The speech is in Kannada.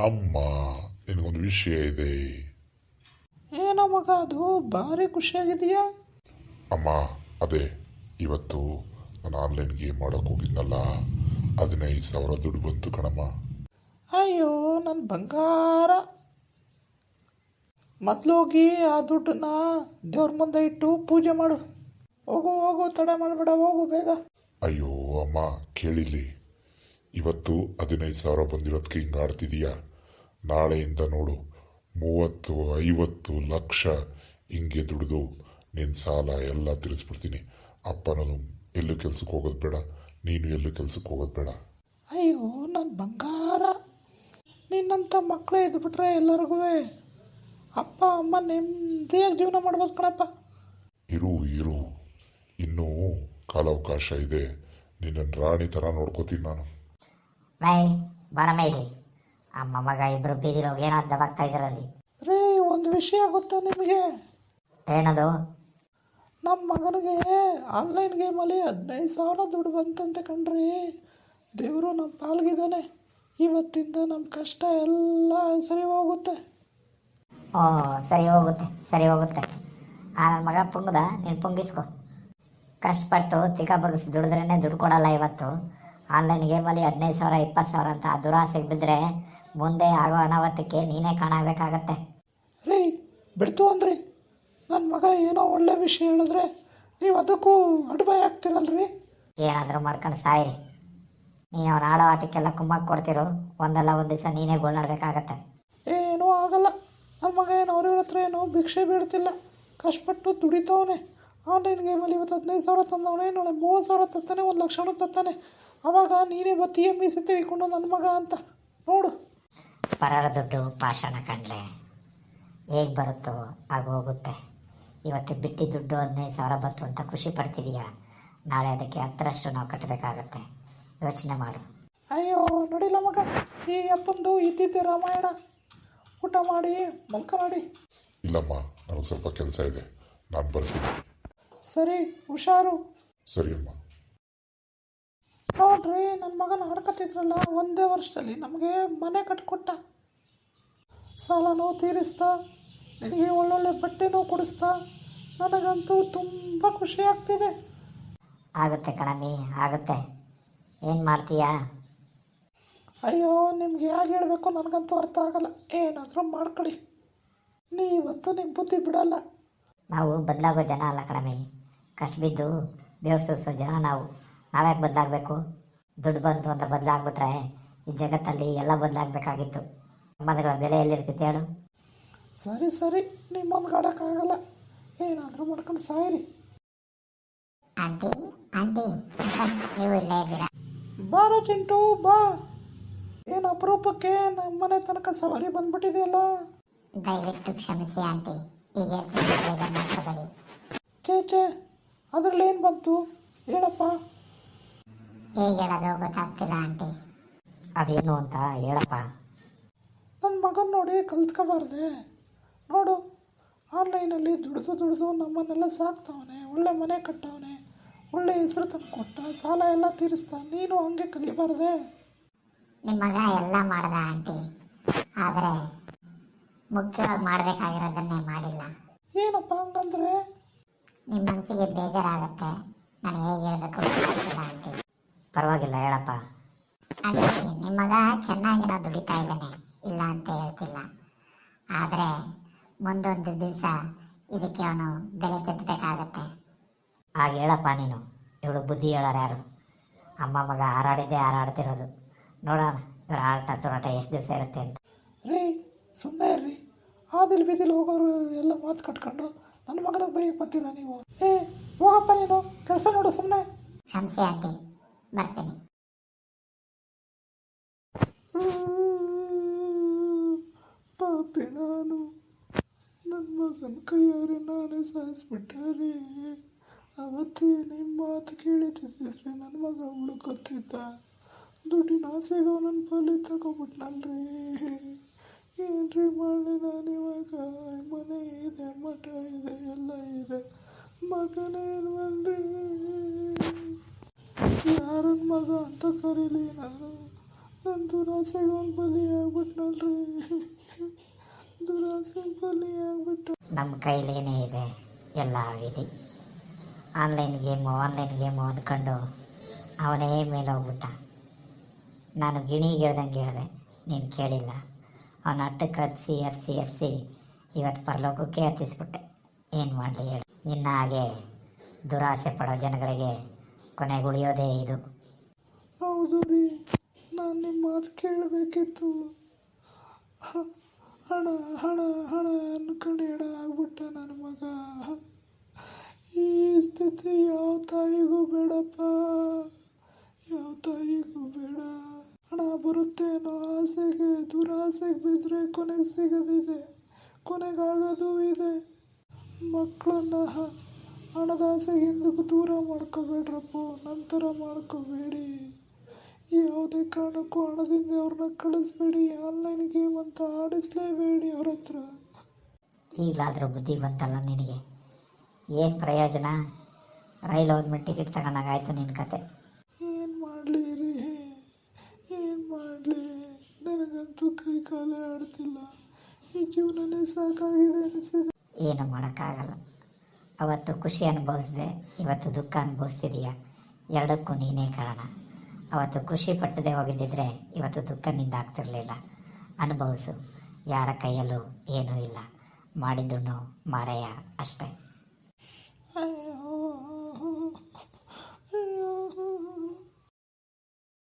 ಅಮ್ಮ, ನಿನಗೊಂದು ವಿಷಯ ಇದೆ. ಏನೋ ಮಗ ಅದು ಭಾರಿ ಖುಷಿಯಾಗಿದೆಯಾ? ಅಮ್ಮ, ಅದೇ ಇವತ್ತು ನಾನು ಆನ್ಲೈನ್ ಗೇಮ್ ಮಾಡೋಕೆ ಹೋಗಿದ್ನಲ್ಲ, 15,000 ದುಡ್ಡು ಬಂತು ಕಣಮ್ಮ. ಅಯ್ಯೋ ನನ್ನ ಬಂಗಾರ, ಮೊದಲೋಗಿ ಆ ದುಡ್ಡನ್ನ ದೇವ್ರ ಮುಂದೆ ಇಟ್ಟು ಪೂಜೆ ಮಾಡು. ಹೋಗು ಹೋಗು, ತಡ ಮಾಡಬೇಡ, ಹೋಗು ಬೇಗ. ಅಯ್ಯೋ ಅಮ್ಮ, ಕೇಳಿಲ್ಲಿ, ಇವತ್ತು 15,000 ಬಂದಿರೋದಕ್ಕೆ ಹಿಂಗೆ ಆಡ್ತಿದೀಯಾ? ನಾಳೆಯಿಂದ ನೋಡು 30-50 ಲಕ್ಷ ಹಿಂಗೆ ದುಡಿದು ನಿನ್ನ ಸಾಲ ಎಲ್ಲ ತೀರಿಸ್ಬಿಡ್ತೀನಿ. ಅಪ್ಪನೂ ಎಲ್ಲೂ ಕೆಲ್ಸಕ್ಕೆ ಹೋಗೋದು ಬೇಡ, ನೀನು ಎಲ್ಲೂ ಕೆಲ್ಸಕ್ಕೆ ಹೋಗೋದು ಬೇಡ. ಅಯ್ಯೋ ನನ್ನ ಬಂಗಾರ, ನಿನ್ನಂಥ ಮಕ್ಕಳೇ ಇದ್ಬಿಟ್ರೆ ಎಲ್ಲರಿಗೂ ಅಪ್ಪ ಅಮ್ಮ ನೆಮ್ಮದಿಯಾಗಿ ಜೀವನ ಮಾಡ್ಬೋದು ಕಣಪ್ಪ. ಇರು ಇರು, ಇನ್ನೂ ಕಾಲಾವಕಾಶ ಇದೆ. ನಿನ್ನನ್ನು ರಾಣಿ ಥರ ನೋಡ್ಕೋತೀನಿ ನಾನು. ಮೈ ಬರಮೇ ಇಲ್ಲಿ. ಅಮ್ಮ ಮಗ ಇಬ್ರು ಬೀದಿಲಿ ಹೋಗಿ ಏನೋ ದಬಾಗ್ತಾ ಇದ್ರಲ್ಲಿ. ರೀ, ಒಂದು ವಿಷಯ ಗೊತ್ತಾ ನಿಮಗೆ? ಏನದು? ನಮ್ಮ ಮಗನಿಗೆ ಆನ್ಲೈನ್ ಗೇಮಲ್ಲಿ 15,000 ದುಡ್ಡು ಬಂತಂತೆ ಕಣ್ರಿ. ದೇವರು ನಮ್ಮ ಪಾಲ್ಗಿದ್ದಾನೆ. ಇವತ್ತಿಂದ ನಮ್ಮ ಕಷ್ಟ ಎಲ್ಲ ಸರಿ ಹೋಗುತ್ತೆ. ಓ, ಸರಿ ಹೋಗುತ್ತೆ ಸರಿ ಹೋಗುತ್ತೆ. ನನ್ನ ಮಗ ಪುಂಗದ, ನೀನು ಪುಂಗಿಸ್ಕೊ. ಕಷ್ಟಪಟ್ಟು ತಿಕ್ಕ ಬಗ್ಗಿಸಿ ದುಡಿದ್ರೇ ದುಡ್ಡು ಕೊಡಲ್ಲ. ಇವತ್ತು ಆನ್ಲೈನ್ ಗೇಮಲ್ಲಿ 15,000 20,000 ಅಂತ ದುರಾಸೆಗೆ ಬಿದ್ದರೆ ಮುಂದೆ ಆಗೋ ಅನಾಹುತಕ್ಕೆ ನೀನೇ ಕಾಣಬೇಕಾಗತ್ತೆ. ರೀ, ಬಿಡ್ತು ಅಂದ್ರಿ. ನನ್ನ ಮಗ ಏನೋ ಒಳ್ಳೆ ವಿಷಯ ಹೇಳಿದ್ರೆ ನೀವು ಅದಕ್ಕೂ ಅಡ್ಬಾಯ್ ಆಗ್ತಿರಲ್ರಿ. ಏನಾದರೂ ಮಾಡ್ಕೊಂಡು ಸಾಯಿರಿ. ನೀನು ಅವ್ನು ಆಡೋ ಆಟಕ್ಕೆಲ್ಲ ಕುಮ್ಮಕ್ಕೆ ಕೊಡ್ತಿರೋ, ಒಂದಲ್ಲ ಒಂದು ದಿವಸ ನೀನೇ ಗೋಳಾಡಬೇಕಾಗತ್ತೆ. ಏನೂ ಆಗಲ್ಲ. ನನ್ನ ಮಗ ಏನು ಅವ್ರಿವ್ರ ಹತ್ರ ಏನು ಭಿಕ್ಷೆ ಬೀಳ್ತಿಲ್ಲ, ಕಷ್ಟಪಟ್ಟು ದುಡಿತವನೆ. ಆನ್ಲೈನ್ ಗೇಮಲ್ಲಿ ಇವತ್ತು 15,000 ತಂದವನೇ, ನಾಳೆ 30,000 ತತ್ತಾನೆ, 1,00,000 ತತ್ತಾನೆ. ಅವಾಗ ನೀನೇ ಬತ್ತಿ ಮೀಸಿ ತೆಗಿಕೊಂಡು ನನ್ನ ಮಗ ಅಂತ ನೋಡು. ಪರರ ದುಡ್ಡು ಪಾಷಾಣ ಕಂಡ್ಲೆ ಹೇಗೆ ಬರುತ್ತೋ ಆಗ ಹೋಗುತ್ತೆ. ಇವತ್ತು ಬಿಟ್ಟು ದುಡ್ಡು 15,000 ಬಂತು ಅಂತ ಖುಷಿ ಪಡ್ತಿದೀಯಾ, ನಾಳೆ ಅದಕ್ಕೆ 10ರಷ್ಟು ನಾವು ಕಟ್ಟಬೇಕಾಗತ್ತೆ. ಯೋಚನೆ ಮಾಡು. ಅಯ್ಯೋ ನೋಡಿಲ್ಲ ಮಗ, ಈ ಅಪ್ಪಂದು ಇದ್ದಿದ್ದೆ ರಾಮಾಯಣ. ಊಟ ಮಾಡಿ ಮಲ್ಕೊಳ್ಳಿ. ಇಲ್ಲಮ್ಮ, ನನಗೆ ಸ್ವಲ್ಪ ಕೆಲಸ ಇದೆ, ನಾನು ಬರ್ತೀನಿ. ಸರಿ, ಹುಷಾರು. ಸರಿ ಅಮ್ಮ. ನೋಡ್ರಿ, ನನ್ನ ಮಗನ ಆಡ್ಕೊತಿದ್ರಲ್ಲ, ಒಂದೇ ವರ್ಷದಲ್ಲಿ ನಮಗೆ ಮನೆ ಕಟ್ಕೊಟ್ಟ, ಸಾಲನೂ ತೀರಿಸ್ತಾ, ನಿನಗೆ ಒಳ್ಳೊಳ್ಳೆ ಬಟ್ಟೆನೂ ಕೊಡಿಸ್ತಾ. ನನಗಂತೂ ತುಂಬ ಖುಷಿ ಆಗ್ತಿದೆ. ಆಗುತ್ತೆ ಕಣಮಿ, ಆಗುತ್ತೆ. ಏನು ಮಾಡ್ತೀಯಾ? ಅಯ್ಯೋ, ನಿಮ್ಗೆ ಹೇಗೆ ಹೇಳಬೇಕು ನನಗಂತೂ ಅರ್ಥ ಆಗಲ್ಲ. ಏನಾದರೂ ಮಾಡ್ಕೊಳ್ಳಿ, ನೀವಂತೂ ನಿಮ್ಮ ಬುದ್ಧಿ ಬಿಡಲ್ಲ. ನಾವು ಬದಲಾಗೋ ಜನ ಅಲ್ಲ ಕಣಮಿ, ಕಷ್ಟ ಬಿದ್ದು ಬೇವು ಸುರಿಸೋ ಜನ ನಾವು. ನಾವ್ಯಾಕೆ ಬದಲಾಗಬೇಕು? ದುಡ್ಡು ಬಂತು ಅಂತ ಬದಲಾಗ್ಬಿಟ್ರೆ ಈ ಜಗತ್ತಲ್ಲಿ ಎಲ್ಲ ಬದಲಾಗಬೇಕಾಗಿತ್ತು. ಸಂಬಂಧಗಳ ಬೆಲೆ ಎಲ್ಲಿರ್ತಿತ್ತು ಹೇಳು? ಸರಿ ಸರಿ, ನಿಮ್ಮೊಂದು ಆಡೋಕ್ಕಾಗಲ್ಲ, ಏನಾದರೂ ಮಾಡ್ಕೊಂಡು ಸಾಯಿರಿ. ಆಂಟಿ ಆಂಟಿ, ನೀವು ಇಲ್ಲೇ ಇದ್ದೀರಾ? ಬಾರ ಚಿಂಟು ಬಾ. ಏನು ಅಪರೂಪಕ್ಕೆ ನಮ್ಮ ಮನೆ ತನಕ ಸವಾರಿ ಬಂದ್ಬಿಟ್ಟಿದೆಯಲ್ಲ. ದಯವಿಟ್ಟು ಕ್ಷಮಿಸಿ ಆಂಟಿ, ಈಗ ಮಾತಾಡಬೇಡಿ. ಕೇಚೆ, ಅದ್ರಲ್ಲೇನು ಬಂತು ಹೇಳಪ್ಪ. ಹೇಗೆ ಹೇಳೋದು ಗೊತ್ತಾಗ್ತಿಲ್ಲ ಆಂಟಿ. ಅದೇನು ಅಂತ ಹೇಳಪ್ಪ. ನನ್ನ ಮಗನ ನೋಡಿ ಕಲ್ತ್ಕೋಬಾರ್ದೆ. ನೋಡು, ಆನ್ಲೈನಲ್ಲಿ ದುಡಿದು ನಮ್ಮನ್ನೆಲ್ಲ ಸಾಕ್ತವನೆ, ಒಳ್ಳೆ ಮನೆ ಕಟ್ಟವನೆ, ಒಳ್ಳೆ ಹೆಸರು ತಂದು ಕೊಟ್ಟ, ಸಾಲ ಎಲ್ಲ ತೀರಿಸ್ತಾ. ನೀನು ಹಂಗೆ ಕಲಿಬಾರ್ದೆ. ನಿಮ್ಮ ಮಗ ಎಲ್ಲ ಮಾಡ್ದ ಆಂಟಿ, ಆದರೆ ಮುಖ್ಯವಾಗಿ ಮಾಡಬೇಕಾಗಿರೋದನ್ನೇ ಮಾಡಿಲ್ಲ. ಏನಪ್ಪ ಹಂಗಂದ್ರೆ? ನಿಮ್ಮ ಮನಸ್ಸಿಗೆ ಬೇಜಾರಾಗುತ್ತೆ, ನಾನು ಹೇಗೆ ಹೇಳಬೇಕು ಗೊತ್ತಾಗ್ತಿಲ್ಲ ಆಂಟಿ. ಪರವಾಗಿಲ್ಲ ಹೇಳಪ್ಪ. ಆಂಟಿ, ನಿಮ್ಮ ಮಗ ಚೆನ್ನಾಗಿನ ದುಡಿತಾ ಇದ್ದಾನೆ, ಇಲ್ಲ ಅಂತ ಹೇಳ್ತಿಲ್ಲ. ಆದರೆ ಮುಂದೊಂದು ದಿವಸ ಇದಕ್ಕೆ ಅವನು ಬೆಲೆ ತೆತ್ತಬೇಕಾಗತ್ತೆ. ಹಾಗೆ ಹೇಳಪ್ಪ ನೀನು. ಇವಳು ಬುದ್ಧಿ ಹೇಳೋರು ಯಾರು? ಅಮ್ಮ ಮಗ ಹಾರಾಡಿದ್ದೇ ಹಾರಾಡ್ತಿರೋದು. ನೋಡೋಣ ಇವ್ರ ಆಟ ತೋರಾಟ ಎಷ್ಟು ದಿವಸ ಇರುತ್ತೆ ಅಂತ. ರೀ, ಸುಮ್ಮನೆ ಇರ್ರಿ. ಆದಿಲ್ ಬೀದಿಲ್ ಹೋಗೋರು ಎಲ್ಲ ಮಾತು ಕಟ್ಕೊಂಡು ನನ್ನ ಮಗನ ಬೈಯಕ್ಕೆ ಬರ್ತೀರಾ ನೀವು? ಹೋಗಪ್ಪ ನೀನು, ಕೆಲಸ ನೋಡು ಸುಮ್ಮನೆ. ಕ್ಷಮಿಸಿ ಆಂಟಿ, ಬರ್ತೀನಿ. ಪಾಪಿ ನಾನು, ನನ್ನ ಮಗನ ಕೈಯಾರೆ ನಾನೇ ಸಾಯಿಸ್ಬಿಟ್ಟಾರೆ. ಅವತ್ತೇ ನಿಮ್ಮ ಮಾತು ಕೇಳಿದ್ದಿದ್ರೆ ನನ್ನ ಮಗ ಉಳ್ಕೊತಿದ್ದ. ದುಡ್ಡಿನ ಆಸೆಗೆ ನನ್ನ ಪಾಲಿ ತಗೊಬಿಟ್ನಲ್ರಿ. ಏನ್ರಿ ಮಾಡಲಿ ನಾನು ಇವಾಗ? ಮನೆ ಇದೆ, ಮಠ ಇದೆ, ಎಲ್ಲ ಇದೆ, ಮಗನೇನ್ವಲ್ರಿ. ಯಾರನ್ನ ಮಗ ಅಂತ ಕರೀಲಿ ನಾನು? ನನ್ನ ದುರಾಸೆಗೆ ಅವ್ನು ಬಲಿ ಆಗ್ಬಿಟ್ನಲ್ರಿ, ದುರಾಸೆಗೆ ಬಲಿ ಆಗ್ಬಿಟ್ಟ. ನಮ್ಮ ಕೈಲೇನೇ ಇದೆ ಎಲ್ಲ ವಿಧಿ. ಆನ್ಲೈನ್ ಗೇಮು ಅಂದ್ಕೊಂಡು ಅವನೇ ಮೇಲೆ ಹೋಗ್ಬಿಟ್ಟ. ನಾನು ಗಿಣಿಗಿಳ್ದಂಗೆ ಹೇಳಿದೆ, ನೀನು ಕೇಳಿಲ್ಲ. ಅವನ ಅಟ್ಟಕ್ಕೆ ಹರಿಸಿ ಇವತ್ತು ಪರಲೋಕಕ್ಕೆ ಹತ್ತಿಸ್ಬಿಟ್ಟೆ. ಏನು ಮಾಡಲಿ ಹೇಳು. ನಿನ್ನ ಹಾಗೆ ದುರಾಸೆ ಪಡೋ ಜನಗಳಿಗೆ ಕೊನೆಗೆ ಉಳಿಯೋದೇ ಇದು. ಹೌದು ರೀ, ನಾನು ನಿಮ್ಮ ಮಾತು ಕೇಳಬೇಕಿತ್ತು. ಹಣ ಹಣ ಹಣ ಅನ್ಕೊಂಡು ಎಡ ಆಗ್ಬಿಟ್ಟ ನನ್ನ ಮಗ. ಈ ಸ್ಥಿತಿ ಯಾವ ತಾಯಿಗೂ ಬೇಡಪ್ಪ, ಯಾವ ತಾಯಿಗೂ ಬೇಡ. ಹಣ ಬರುತ್ತೆ ಅನ್ನೋ ಆಸೆಗೆ ದುರಾಸೆಗೆ ಬಿದ್ದರೆ ಕೊನೆಗೆ ಸಿಗೋದಿದೆ, ಕೊನೆಗಾಗೋದು ಇದೆ. ಮಕ್ಕಳನ್ನ ಹಣದ ಆಸೆಗೆ ಎಂದಕ್ಕೂ ದೂರ ಮಾಡ್ಕೋಬೇಡ್ರಪ್ಪ, ನಂತರ ಮಾಡ್ಕೋಬೇಡಿ. ಯಾವುದೇ ಕಾರಣಕ್ಕೂ ಹಣದಿಂದ ಅವ್ರನ್ನ ಕಳಿಸ್ಬೇಡಿ. ಆನ್ಲೈನ್ ಗೇಮ್ ಅಂತ ಆಡಿಸ್ಲೇಬೇಡಿ ಅವ್ರ ಹತ್ರ. ಈಗಲಾದರೂ ಬುದ್ಧಿ ಬಂತಲ್ಲ ನಿನಗೆ. ಏನು ಪ್ರಯೋಜನ? ರೈಲು ಹೋದ್ಮೇಲೆ ಟಿಕೆಟ್ ತಗೊಂಡಾಗಾಯ್ತು ನಿನ್ನ ಕತೆ. ಏನು ಮಾಡಲಿ ರೀ, ಏನು ಮಾಡಲಿ, ನನಗಂತೂ ಕೈ ಕಾಲೇ ಆಡ್ತಿಲ್ಲ. ಈ ಜೀವನನೇ ಸಾಕಾಗಿದೆ ಅನಿಸಿದೆ. ಏನು ಮಾಡೋಕ್ಕಾಗಲ್ಲ. ಅವತ್ತು ಖುಷಿ ಅನುಭವಿಸಿದೆ, ಇವತ್ತು ದುಃಖ ಅನುಭವಿಸ್ತಿದೀಯ. ಎರಡಕ್ಕೂ ನೀನೇ ಕಾರಣ. ಅವತ್ತು ಖುಷಿ ಪಟ್ಟದೆ ಹೋಗಿದ್ದಿದ್ರೆ ಇವತ್ತು ದುಃಖ ನಿಂದ ಆಗ್ತಿರಲಿಲ್ಲ. ಅನುಭವಿಸು. ಯಾರ ಕೈಯಲ್ಲೂ ಏನೂ ಇಲ್ಲ, ಮಾಡಿದ್ದು ಮಾರಾಯ ಅಷ್ಟೇ. ಅಯ್ಯೋ